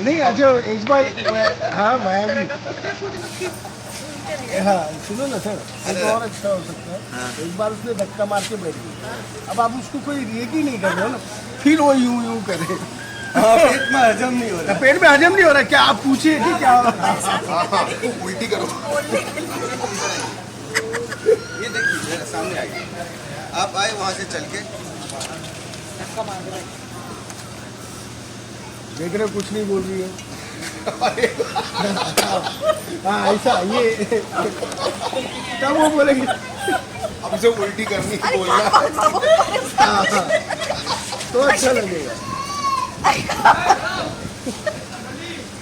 नहीं अच्छा एक बार हाँ मैं भी हाँ सुनो ना सर एक और अच्छा हो सकता है एक बार उसने धक्का मार के बैठ गई अब आप उसको कोई रिएक्ट ही नहीं कर रहे हो ना फिर वो यूं यूं करे पेट में हजम नहीं हो रहा पेट में हजम नहीं हो रहा क्या आप पूछिए कि क्या उल्टी करो ये देखिए सामने आइए आप आए वहाँ से चल के देख रहे हो कुछ नहीं बोल रही है हाँ ऐसा ये तब वो बोलेंगे अब उसे उल्टी करनी बोलना तो अच्छा लगेगा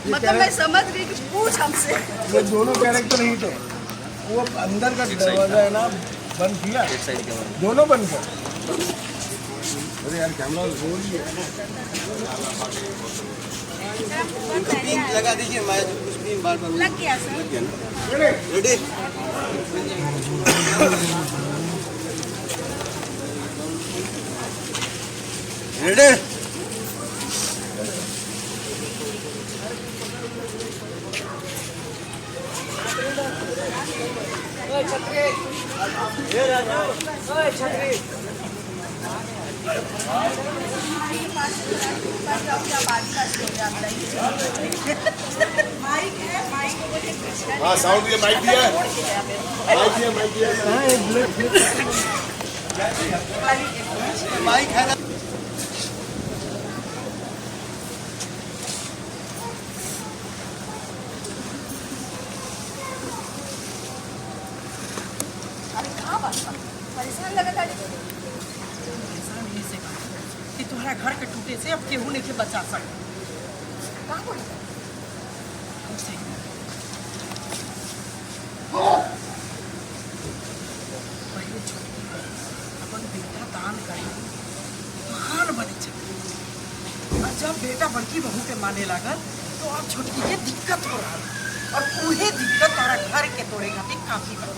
मतलब मैं समझ रही कुछ पूछ हमसे ये दोनों कैरेक्टर नहीं थे वो अंदर का दरवाजा है ना बंद किया दोनों बंद कर अरे यार कैमरा बोल ही है लगा दीजिए मैं कुछ भी बार बार लग गया सर रेडी रेडी हाँ साउंड दिया माइक दिया माइक है ना परेशान लगा था कि तुम्हारा घर के टूटे से अब केहू नहीं के बचा सकते कहाँ बोल पहले छोटी अपन बेटा दान करे महान बने छे और जब बेटा बड़की बहू के माने लागल तो अब छोटकी के दिक्कत हो रहा और उहे दिक्कत तोरा घर के तोड़े खातिर काफी बन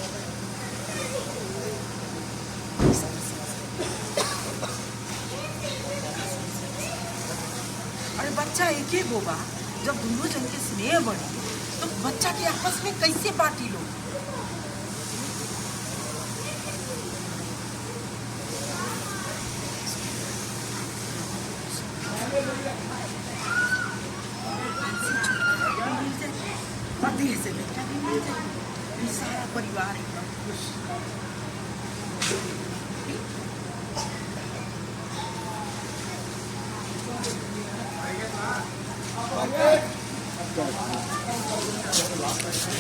अरे बच्चा एक ही गोबा जब दोनों जन के स्नेह बढ़ी तो बच्चा के आपस में कैसे बांटी लो पति से बेटा भी मिल जाए सारा परिवार एकदम खुश